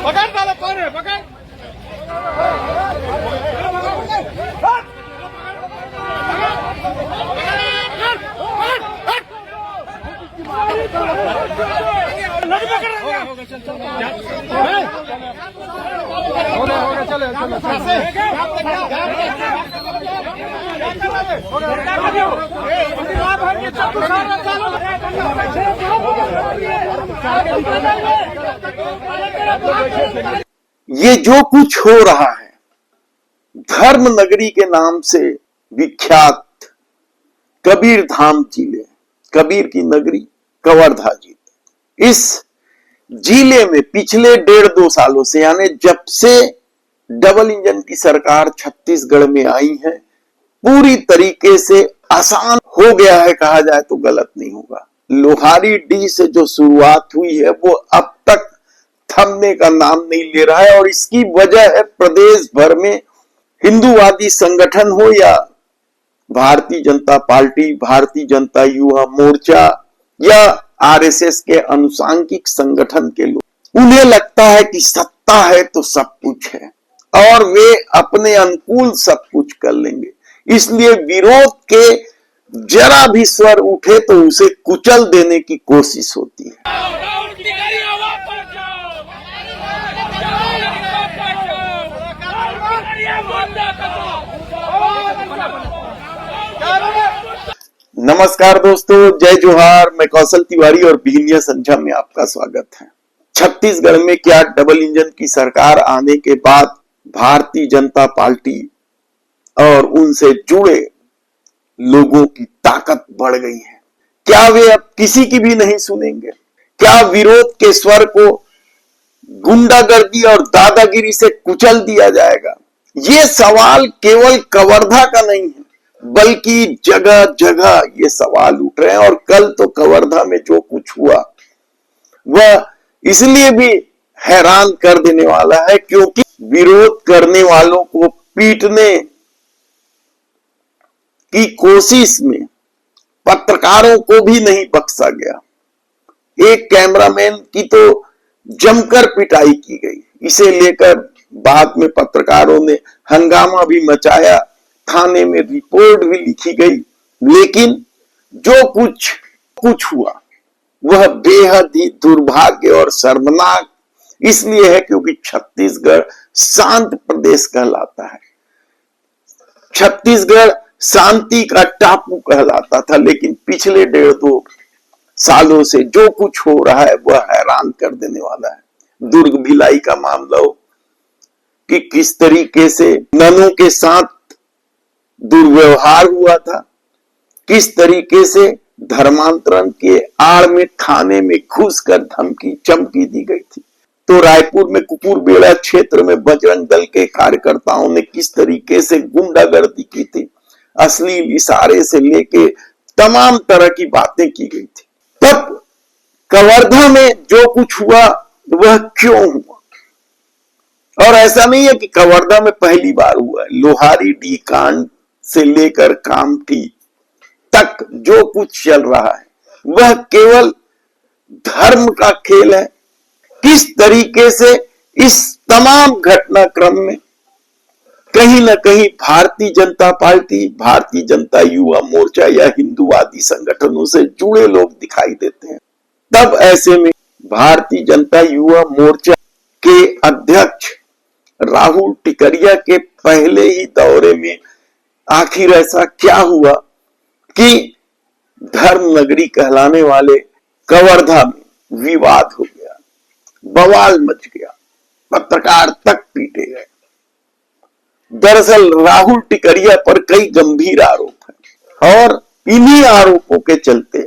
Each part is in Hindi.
पकड़ साला कौन है पकड़ ये जो कुछ हो रहा है धर्म नगरी के नाम से विख्यात कबीर धाम जिले, कबीर की नगरी कवर्धा जिले, इस जिले में पिछले 1.5-2 सालों से यानी जब से डबल इंजन की सरकार छत्तीसगढ़ में आई है पूरी तरीके से आसान हो गया है, कहा जाए तो गलत नहीं होगा। लोहारी डी से जो शुरुआत हुई है वो अब तक थमने का नाम नहीं ले रहा है और इसकी वजह है प्रदेश भर में हिंदूवादी संगठन हो या भारतीय जनता पार्टी, भारतीय जनता युवा मोर्चा या आरएसएस के अनुसांगिक संगठन के लोग, उन्हें लगता है कि सत्ता है तो सब कुछ है और वे अपने अनुकूल सब कुछ कर लेंगे। इसलिए विरोध के जरा भी स्वर उठे तो उसे कुचल देने की कोशिश होती है। नमस्कार दोस्तों, जय जोहार। मैं कौशल तिवारी और बिहनिया संख्या में आपका स्वागत है। छत्तीसगढ़ में क्या डबल इंजन की सरकार आने के बाद भारतीय जनता पार्टी और उनसे जुड़े लोगों की ताकत बढ़ गई है? क्या वे अब किसी की भी नहीं सुनेंगे? क्या विरोध के स्वर को गुंडागर्दी और दादागिरी से कुचल दिया जाएगा? ये सवाल केवल कवर्धा का नहीं है बल्कि जगह जगह ये सवाल उठ रहे हैं और कल तो कवर्धा में जो कुछ हुआ वह इसलिए भी हैरान कर देने वाला है क्योंकि विरोध करने वालों को पीटने की कोशिश में पत्रकारों को भी नहीं बख्शा गया। एक कैमरामैन की तो जमकर पिटाई की गई। इसे लेकर बाद में पत्रकारों ने हंगामा भी मचाया, थाने में रिपोर्ट भी लिखी गई, लेकिन जो कुछ हुआ वह बेहद ही दुर्भाग्य और शर्मनाक इसलिए है क्योंकि छत्तीसगढ़ शांत प्रदेश कहलाता है। छत्तीसगढ़ शांति का टापू कहलाता था, लेकिन पिछले 1.5-2 सालों से जो कुछ हो रहा है वह हैरान कर देने वाला है। दुर्ग भिलाई का मामला हो कि किस तरीके से ननों के साथ दुर्व्यवहार हुआ था, किस तरीके से धर्मांतरण के आड़ में थाने में घुसकर धमकी चमकी दी गई थी। तो रायपुर में कुकुरबेड़ा क्षेत्र में बजरंग दल के कार्यकर्ताओं ने किस तरीके से गुंडागर्दी की थी, अश्लील इशारे से लेके तमाम तरह की बातें की गई थी। तब कवर्धा में जो कुछ हुआ वह क्यों हुआ? और ऐसा नहीं है कि कवर्धा में पहली बार हुआ है। लोहारी डी कांड से लेकर कामठी तक जो कुछ चल रहा है वह केवल धर्म का खेल है। किस तरीके से इस तमाम घटनाक्रम में कहीं ना कहीं भारतीय जनता पार्टी, भारतीय जनता युवा मोर्चा या हिंदूवादी संगठनों से जुड़े लोग दिखाई देते हैं। तब ऐसे में भारतीय जनता युवा मोर्चा के अध्यक्ष राहुल टिकरिया के पहले ही दौरे में आखिर ऐसा क्या हुआ कि धर्म नगरी कहलाने वाले कवर्धा में विवाद हो गया, बवाल मच गया, पत्रकार तक पीटे गए। दरअसल राहुल टिकरिया पर कई गंभीर आरोप हैं और इन्हीं आरोपों के चलते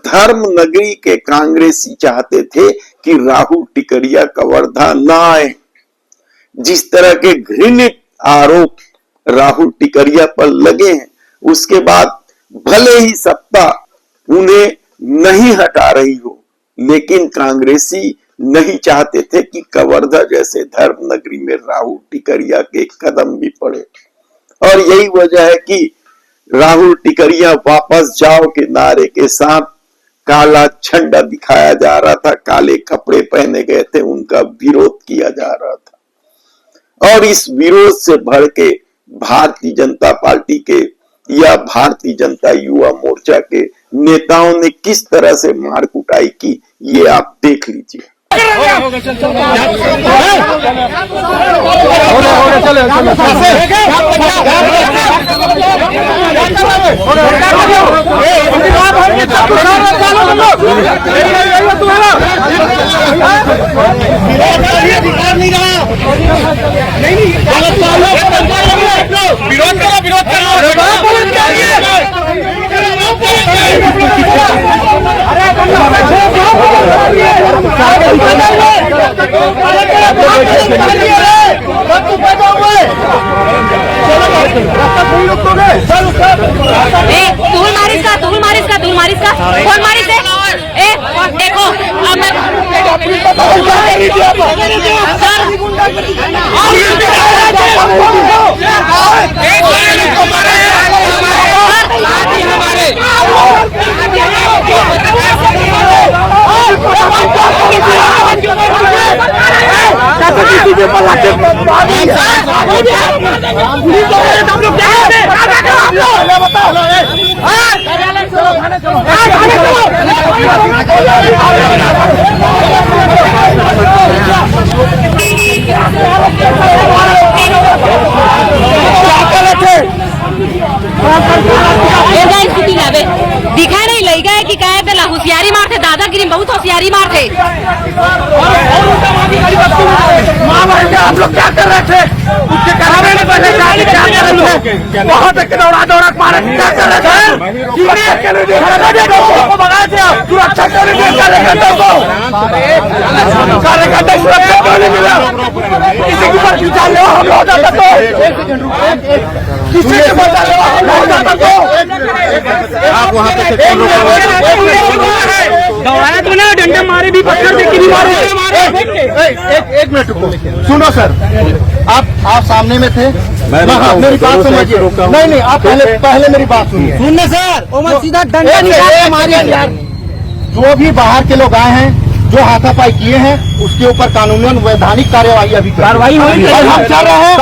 धर्म नगरी के कांग्रेसी चाहते थे कि राहुल टिकरिया कवर्धा ना आए। जिस तरह के घृणित आरोप राहुल टिकरिया पर लगे हैं उसके बाद भले ही सत्ता उन्हें नहीं हटा रही हो, लेकिन कांग्रेसी नहीं चाहते थे कि कवर्धा जैसे धर्म नगरी में राहुल टिकरिया के कदम भी पड़े। और यही वजह है कि राहुल टिकरिया वापस जाओ के नारे के साथ काला झंडा दिखाया जा रहा था, काले कपड़े पहने गए थे, उनका विरोध किया जा रहा था। और इस विरोध से भड़के भारतीय जनता पार्टी के या भारतीय जनता युवा मोर्चा के नेताओं ने किस तरह से मार कुटाई की, ये आप देख लीजिए। कौन मारिस है? देखो दिखा नहीं लग गए कि कहे थे होशियारी मारते, दादागिरी बहुत होशियारी मारते। आप लोग क्या कर रहे थे? उसके बहुत दौड़ा दौड़ा मारे, क्या कर रहे थे? सुरक्षा कार्यकर्ता सुरक्षा क्यों नहीं मिला? किसी के ऊपर खिंचा ले हम हो जाता तो, किसी के ऊपर हो जाता तो आप वहाँ पे दौड़ाया तो ना, डंडे मारे भी, पत्थर देख के भी मारे। एक मिनट रुको, सुनो सर, आप सामने में थे, मेरी बात समझिए। नहीं आप पहले मेरी बात सुनिए। सुनने सर सीधा डंडा निकाल मारिए यार। जो भी बाहर के लोग आए हैं, जो हाथापाई किए हैं, उसके ऊपर कानूनन वैधानिक कार्यवाही अभी कार्रवाई होगी। हम चाह रहे हैं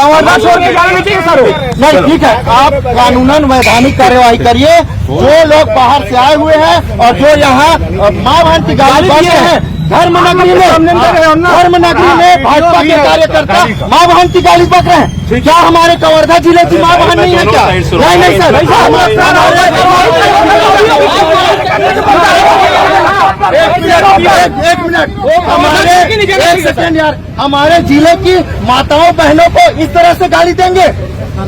नहीं, ठीक है, आप कानूनन वैधानिक कार्यवाही करिए। जो लोग बाहर से आए हुए हैं और जो यहाँ माँ बहन की गाली दिए हैं, धर्मनगरी में भाजपा के कार्यकर्ता माँ बहन की गाली बक रहे हैं। क्या हमारे कवर्धा जिले की माँ बहन नहीं है क्या? नहीं सर, एक मिनट, एक सेकंड यार, हमारे जिले की माताओं बहनों को इस तरह से गाली देंगे?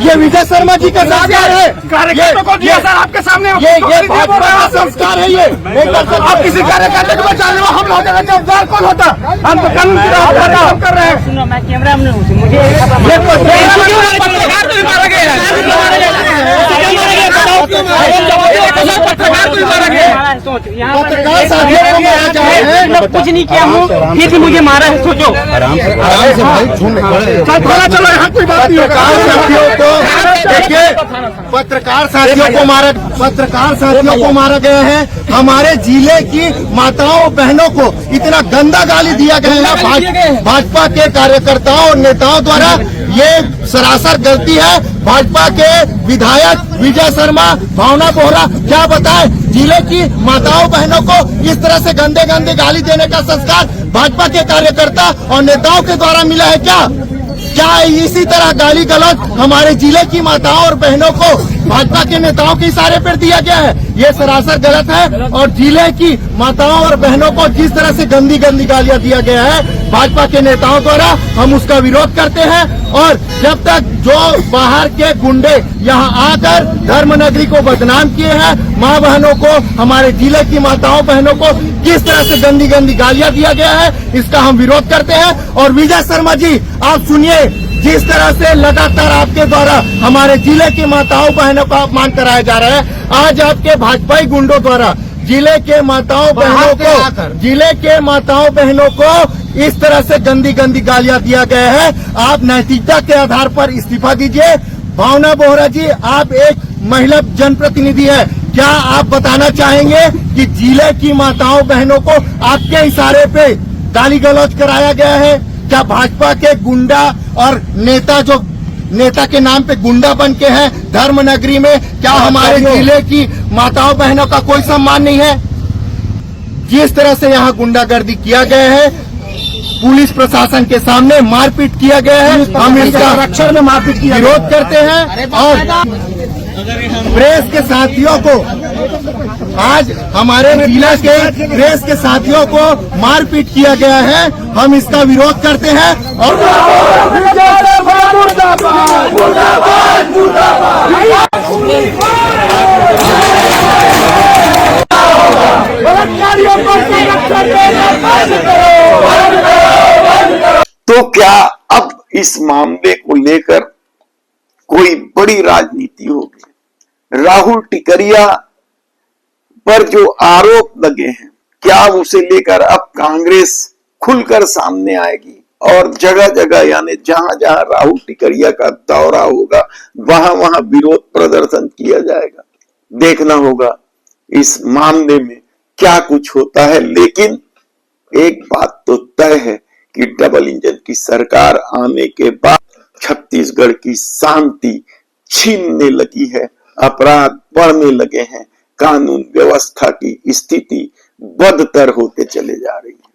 ये विजय शर्मा जी का संस्कार है। कार्यकर्ता को दिया सर आपके सामने, ये भाजपा का संस्कार है। ये आप किसी कार्यकर्ता को बचा लो, हम लोग जवाबदार कौन होता? हम तो कानून की राह कर रहे हैं। सुनो, मैं कैमरा में हूँ, मुझे पत्रकार तो मारा गया, पत्रकार साथियों को मारा जाए, कुछ नहीं किया हूँ, फिर भी मुझे मारा है। सोचो आराम से भाई, चलो यहाँ कोई बात नहीं होगा। देखिए, पत्रकार साथियों को मारा गया है। हमारे जिले की माताओं बहनों को इतना गंदा गाली दिया गया है भाजपा के कार्यकर्ताओं और नेताओं द्वारा। ये सरासर गलती है भाजपा के विधायक विजय शर्मा, भावना बोहरा। क्या बताएं, जिले की माताओं बहनों को इस तरह से गंदे गंदे गाली देने का संस्कार भाजपा के कार्यकर्ता और नेताओं के द्वारा मिला है क्या? क्या इसी तरह गाली गलौज हमारे जिले की माताओं और बहनों को भाजपा के नेताओं के इशारे पर दिया गया है? ये सरासर गलत है। और जिले की माताओं और बहनों को जिस तरह से गंदी गंदी गालियां दिया गया है भाजपा के नेताओं द्वारा, हम उसका विरोध करते हैं। और जब तक जो बाहर के गुंडे यहाँ आकर धर्मनगरी को बदनाम किए हैं, माँ बहनों को, हमारे जिले की माताओं बहनों को किस तरह से गंदी गंदी गालियां दिया गया है, इसका हम विरोध करते हैं। और विजय शर्मा जी, आप सुनिए, जिस तरह से लगातार आपके द्वारा हमारे जिले की माताओं बहनों का अपमान कराया जा रहा है, आज आपके भाजपाई गुंडों द्वारा जिले के माताओं बहनों को इस तरह से गंदी गंदी गालियां दिया गया है। आप नैतिकता के आधार पर इस्तीफा दीजिए। भावना बोहरा जी, आप एक महिला जनप्रतिनिधि है, क्या आप बताना चाहेंगे कि जिले की माताओं बहनों को आपके इशारे पे गाली गलौज कराया गया है? क्या भाजपा के गुंडा और नेता के नाम पे गुंडा बन के हैं धर्मनगरी में? क्या हमारे जिले की माताओं बहनों का कोई सम्मान नहीं है? जिस तरह से यहाँ गुंडागर्दी किया गया है, पुलिस प्रशासन के सामने मारपीट किया गया है, हम इसका रक्षण में मारपीट किया विरोध करते हैं। और प्रेस के साथियों को, आज हमारे जिला के प्रेस के साथियों को मारपीट किया गया है, हम इसका विरोध करते हैं। और तो क्या अब इस मामले को लेकर कोई बड़ी राजनीति होगी? राहुल टिकरिया पर जो आरोप लगे हैं, क्या उसे लेकर अब कांग्रेस खुलकर सामने आएगी और जगह जगह यानी जहां जहां राहुल टिकरिया का दौरा होगा वहां वहां विरोध प्रदर्शन किया जाएगा? देखना होगा इस मामले में क्या कुछ होता है। लेकिन एक बात तो तय है कि डबल इंजन की सरकार आने के बाद छत्तीसगढ़ की शांति छीनने लगी है, अपराध बढ़ने लगे हैं, कानून व्यवस्था की स्थिति बदतर होते चले जा रही है।